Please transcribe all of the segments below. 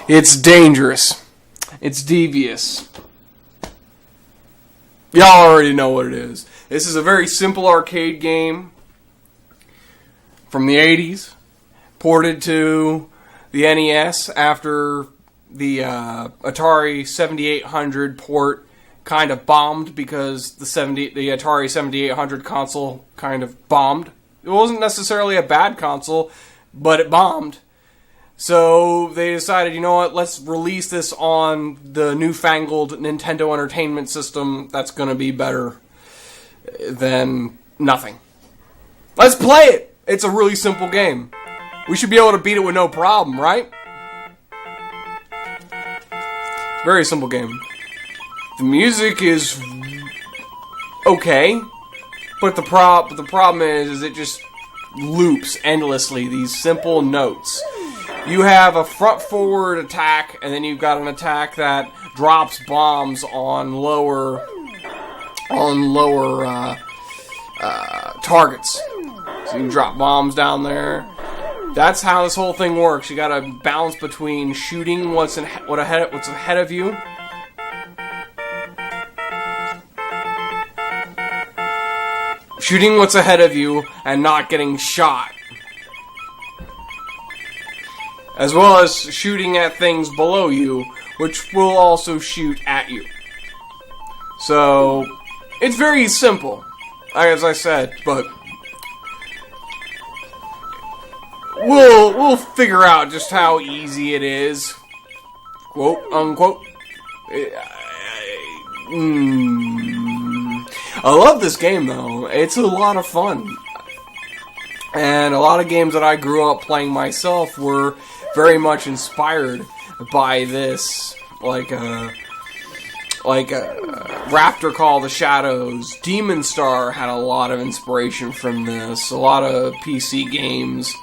It's dangerous. It's devious. Y'all already know what it is. This is a very simple arcade game from the 80s, ported to the NES after the Atari 7800 port kind of bombed because the Atari 7800 console kind of bombed. It wasn't necessarily a bad console, but it bombed. So they decided, you know what, let's release this on the newfangled Nintendo Entertainment System that's going to be better than nothing. Let's play it! It's a really simple game. We should be able to beat it with no problem, right? Very simple game. The music is okay, but the problem is it just loops endlessly, these simple notes. You have a front-forward attack, and then you've got an attack that drops bombs on lower targets. So you drop bombs down there. That's how this whole thing works. You gotta balance between shooting what's ahead of you, and not getting shot, as well as shooting at things below you, which will also shoot at you. So, it's very simple, as I said, but we'll figure out just how easy it is, quote unquote. I love this game though. It's a lot of fun. And a lot of games that I grew up playing myself were very much inspired by this, like Raptor Call of the Shadows. Demon Star had a lot of inspiration from this. A lot of PC games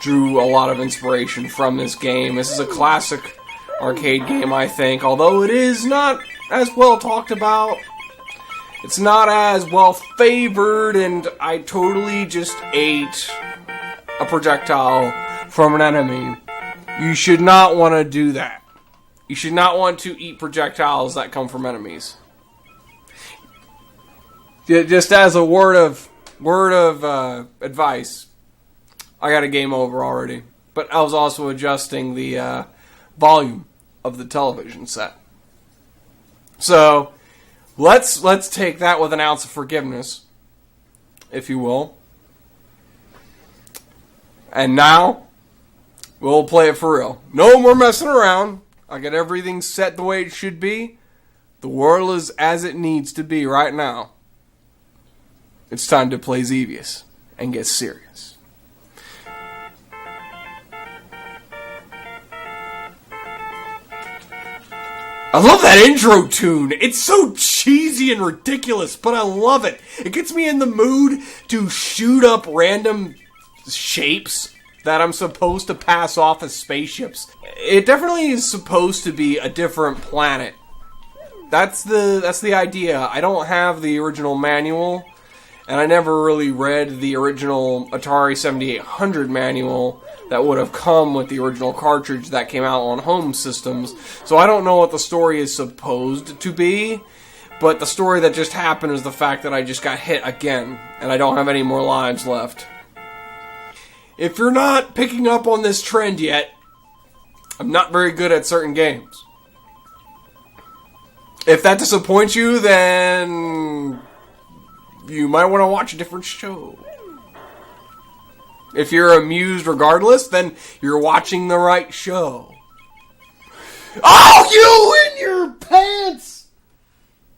drew a lot of inspiration from this game. This is a classic arcade game, I think, although it is not as well talked about. It's not as well favored, and I totally just ate a projectile from an enemy. You should not want to do that. You should not want to eat projectiles that come from enemies. Just as a word of advice, I got a game over already. But I was also adjusting the volume of the television set. So let's take that with an ounce of forgiveness, if you will. And now we'll play it for real. No more messing around. I got everything set the way it should be. The world is as it needs to be right now. It's time to play Xevious and get serious. I love that intro tune. It's so cheesy and ridiculous, but I love it. It gets me in the mood to shoot up random shapes that I'm supposed to pass off as spaceships. It definitely is supposed to be a different planet. That's the idea. I don't have the original manual, and I never really read the original Atari 7800 manual that would have come with the original cartridge that came out on home systems. So I don't know what the story is supposed to be, but the story that just happened is the fact that I just got hit again, and I don't have any more lives left. If you're not picking up on this trend yet, I'm not very good at certain games. If that disappoints you, then you might want to watch a different show. If you're amused regardless, then you're watching the right show. Oh, you in your pants!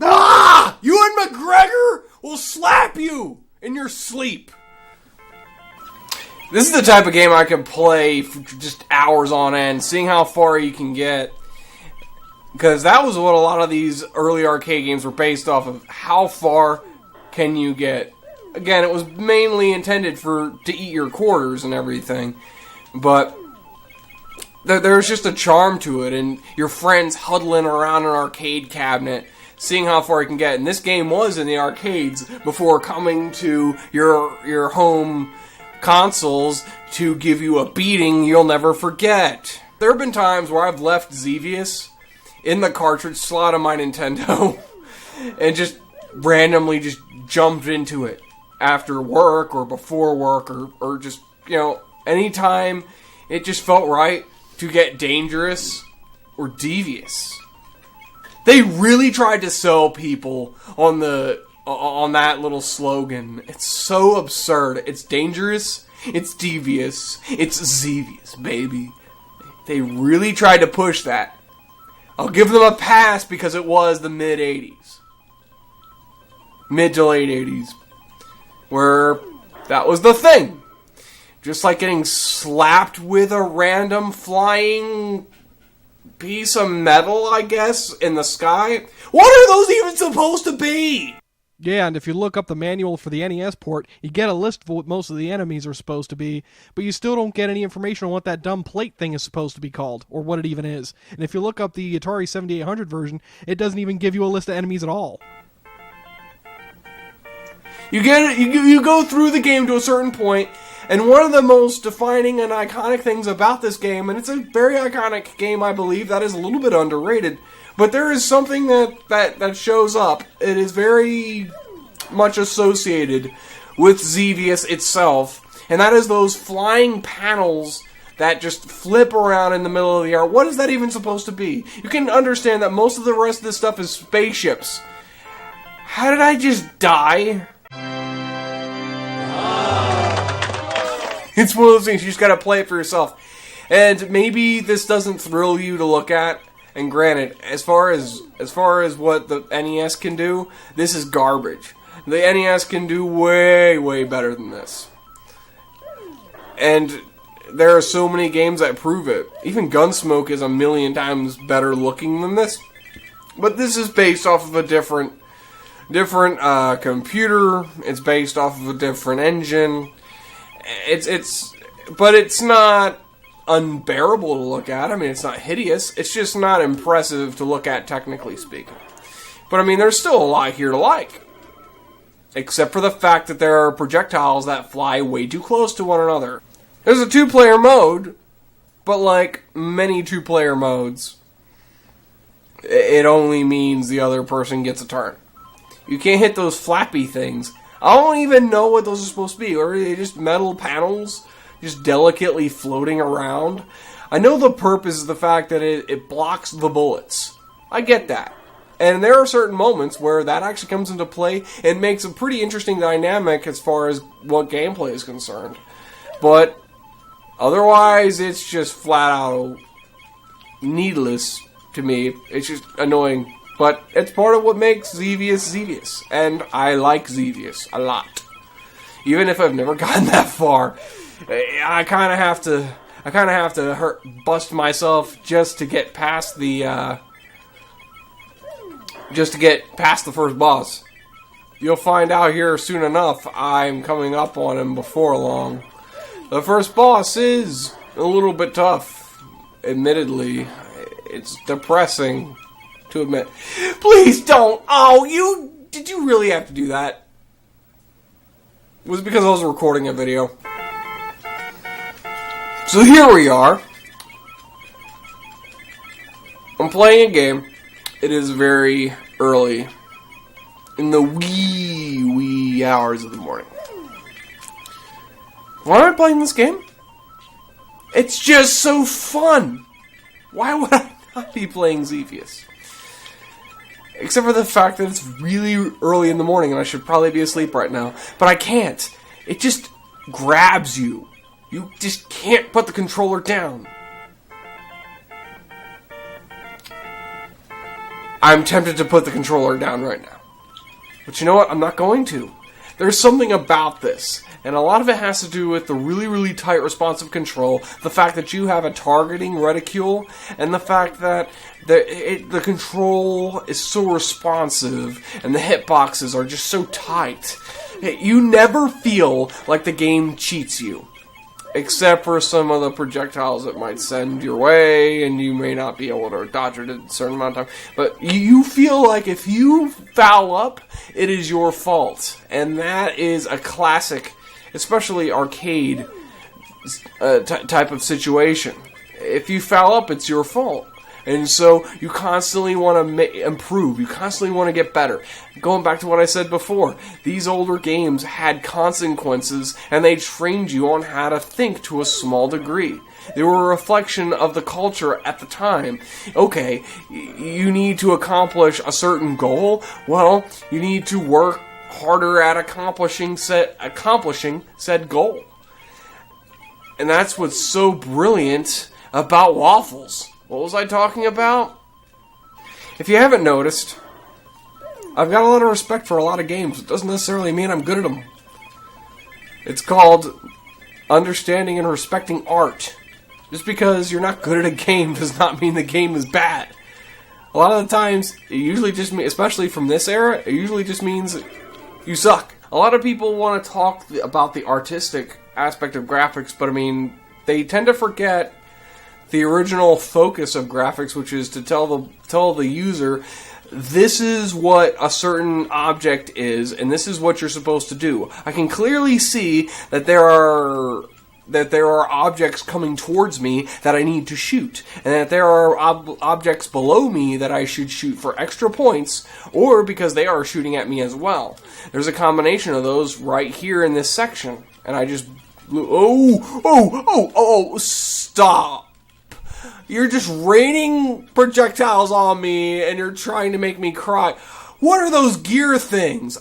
Ah! Ewan McGregor will slap you in your sleep. This is the type of game I can play for just hours on end, seeing how far you can get. Because that was what a lot of these early arcade games were based off of. How far can you get? Again, it was mainly intended to eat your quarters and everything. But there's just a charm to it, and your friends huddling around an arcade cabinet, seeing how far you can get. And this game was in the arcades before coming to your home consoles to give you a beating you'll never forget. There have been times where I've left Xevious in the cartridge slot of my Nintendo and just randomly just jumped into it after work or before work or just, anytime it just felt right to get dangerous or devious. They really tried to sell people on that little slogan. It's so absurd. It's dangerous, it's devious, it's Xevious, baby. They really tried to push that. I'll give them a pass because it was the mid-'80s. Mid to late 80s. Where that was the thing. Just like getting slapped with a random flying piece of metal, I guess, in the sky. What are those even supposed to be? Yeah, and if you look up the manual for the NES port, you get a list of what most of the enemies are supposed to be, but you still don't get any information on what that dumb plate thing is supposed to be called, or what it even is. And if you look up the Atari 7800 version, it doesn't even give you a list of enemies at all. You get it, you go through the game to a certain point, and one of the most defining and iconic things about this game, and it's a very iconic game, I believe, that is a little bit underrated, but there is something that shows up. It is very much associated with Xevious itself, and that is those flying panels that just flip around in the middle of the air. What is that even supposed to be? You can understand that most of the rest of this stuff is spaceships. How did I just die? It's one of those things, you just gotta play it for yourself. And maybe this doesn't thrill you to look at, and granted, as far as what the NES can do, this is garbage. The NES can do way, way better than this. And there are so many games that prove it. Even Gunsmoke is a million times better looking than this. But this is based off of a different computer. It's based off of a different engine. But it's not unbearable to look at. I mean, it's not hideous. It's just not impressive to look at, technically speaking. But I mean, there's still a lot here to like. Except for the fact that there are projectiles that fly way too close to one another. There's a 2-player mode, but like many 2-player modes, it only means the other person gets a turn. You can't hit those flappy things. I don't even know what those are supposed to be. Or are they just metal panels just delicately floating around? I know the purpose is the fact that it blocks the bullets. I get that. And there are certain moments where that actually comes into play and makes a pretty interesting dynamic as far as what gameplay is concerned. But otherwise, it's just flat out needless to me. It's just annoying. But it's part of what makes Xevious. And I like Xevious a lot. Even if I've never gotten that far, I kind of have to bust myself just to get past the first boss. You'll find out here soon enough. I'm coming up on him before long. The first boss is a little bit tough. Admittedly, it's depressing to admit. Please don't. Oh, did you really have to do that? It was because I was recording a video. So here we are. I'm playing a game. It is very early in the wee hours of the morning. Why am I playing this game? It's just so fun. Why would I not be playing Xevious? Except for the fact that it's really early in the morning and I should probably be asleep right now. But I can't. It just grabs you. You just can't put the controller down. I'm tempted to put the controller down right now. But you know what? I'm not going to. There's something about this. And a lot of it has to do with the really, really tight responsive control, the fact that you have a targeting reticule, and the fact that the control is so responsive, and the hitboxes are just so tight. You never feel like the game cheats you. Except for some of the projectiles it might send your way, and you may not be able to dodge it a certain amount of time. But you feel like if you foul up, it is your fault. And that is a classic, especially arcade type of situation. if you foul up, it's your fault. And so you constantly want to improve. You constantly want to get better. Going back to what I said before, these older games had consequences, and they trained you on how to think to a small degree. They were a reflection of the culture at the time. Okay, you need to accomplish a certain goal. Well, you need to work harder at accomplishing said goal. And that's what's so brilliant about waffles. What was I talking about? If you haven't noticed, I've got a lot of respect for a lot of games. It doesn't necessarily mean I'm good at them. It's called understanding and respecting art. Just because you're not good at a game does not mean the game is bad. A lot of the times, it usually just means, especially from this era, it usually just means you suck. A lot of people want to talk about the artistic aspect of graphics, but I mean, they tend to forget the original focus of graphics, which is to tell the user, this is what a certain object is, and this is what you're supposed to do. I can clearly see that there are objects coming towards me that I need to shoot, and that there are objects below me that I should shoot for extra points, or because they are shooting at me as well. There's a combination of those right here in this section, and I just... stop! You're just raining projectiles on me, and you're trying to make me cry. What are those gear things?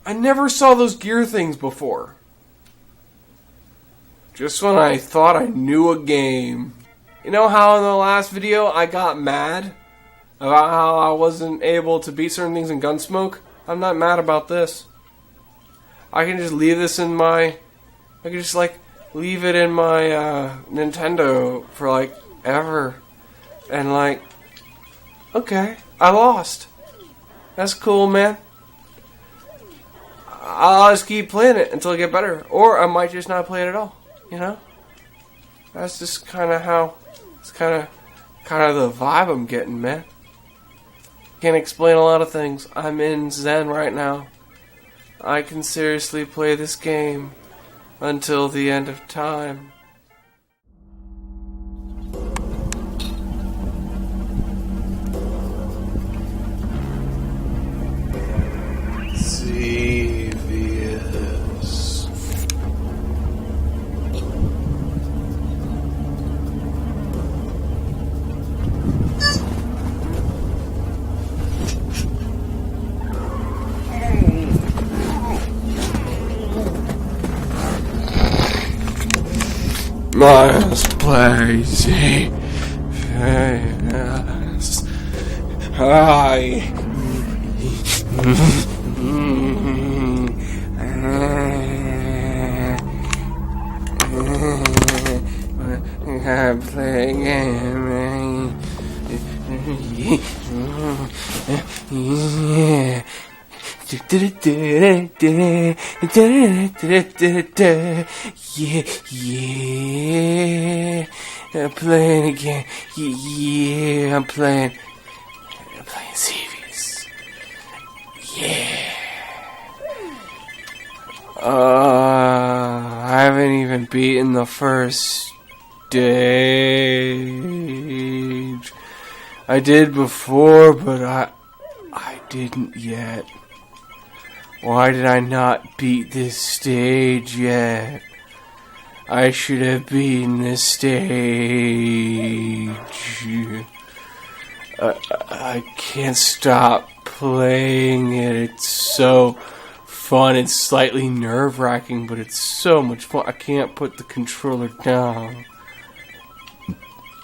I never saw those gear things before. Just when I thought I knew a game. You know how in the last video I got mad about how I wasn't able to beat certain things in Gunsmoke? I'm not mad about this. I can just leave this in my... I can just, leave it in my Nintendo for ever, and okay, I lost. That's cool, man. I'll just keep playing it until I get better, or I might just not play it at all. You know, that's just kind of how it's kind of the vibe I'm getting, man. Can't explain a lot of things. I'm in Zen right now. I can seriously play this game until the end of time. Xevious. Let's play Xevious. I'm playing yeah. Yeah. I'm playing again. Yeah, I'm playing Xevious. Yeah. I haven't even beaten the first stage. I did before, but I didn't yet. Why did I not beat this stage yet? I should have beaten this stage. I can't stop playing it. It's so fun. It's slightly nerve-wracking, but it's so much fun. I can't put the controller down.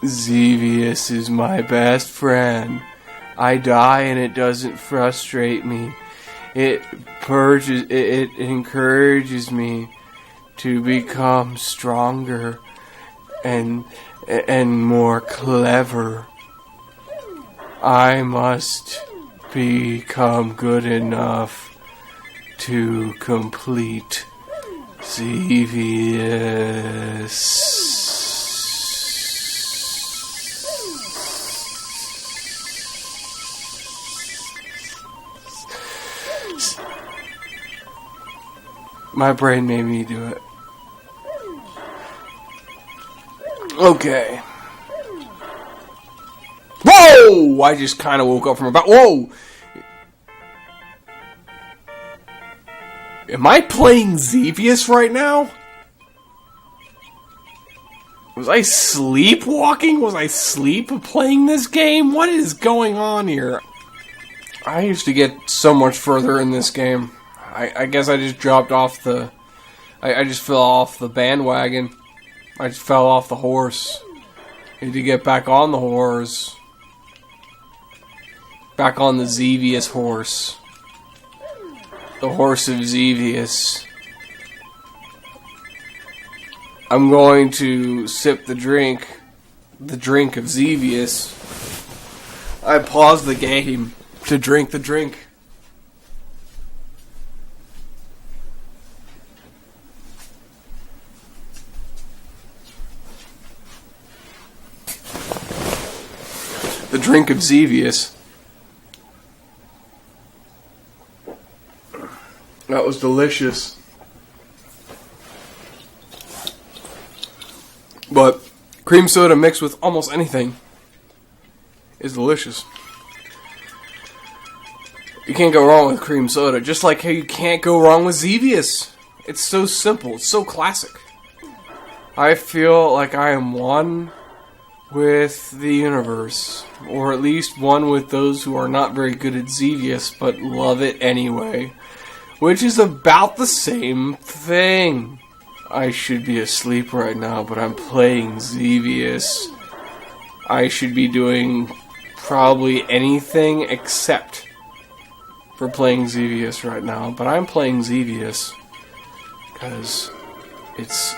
Xevious is my best friend. I die and it doesn't frustrate me. It encourages me to become stronger and more clever. I must become good enough to complete Xevious. My brain made me do it. Okay. Whoa! I just kind of woke up from about... Whoa! Am I playing Xevious right now? Was I sleepwalking? Was I sleep playing this game? What is going on here? I used to get so much further in this game. I guess I just dropped off the... I just fell off the bandwagon. I just fell off the horse. Need to get back on the horse. Back on the Xevious horse. The horse of Xevious. I'm going to sip the drink of Xevious. I paused the game to drink the drink. The drink of Xevious. That was delicious. But cream soda mixed with almost anything is delicious. You can't go wrong with cream soda, just like how you can't go wrong with Xevious. It's so simple, it's so classic. I feel like I am one with the universe, or at least one with those who are not very good at Xevious but love it anyway, which is about the same thing. I should be asleep right now, but I'm playing Xevious. I should be doing probably anything except for playing Xevious right now, but I'm playing Xevious because it's...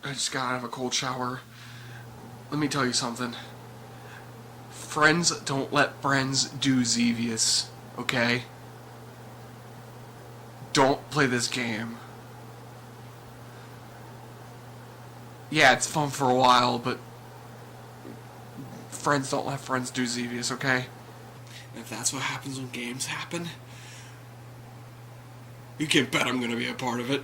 I just got out of a cold shower. Let me tell you something. Friends don't let friends do Xevious, okay? Don't play this game. Yeah, it's fun for a while, but friends don't let friends do Xevious, okay? And if that's what happens when games happen, you can bet I'm gonna be a part of it.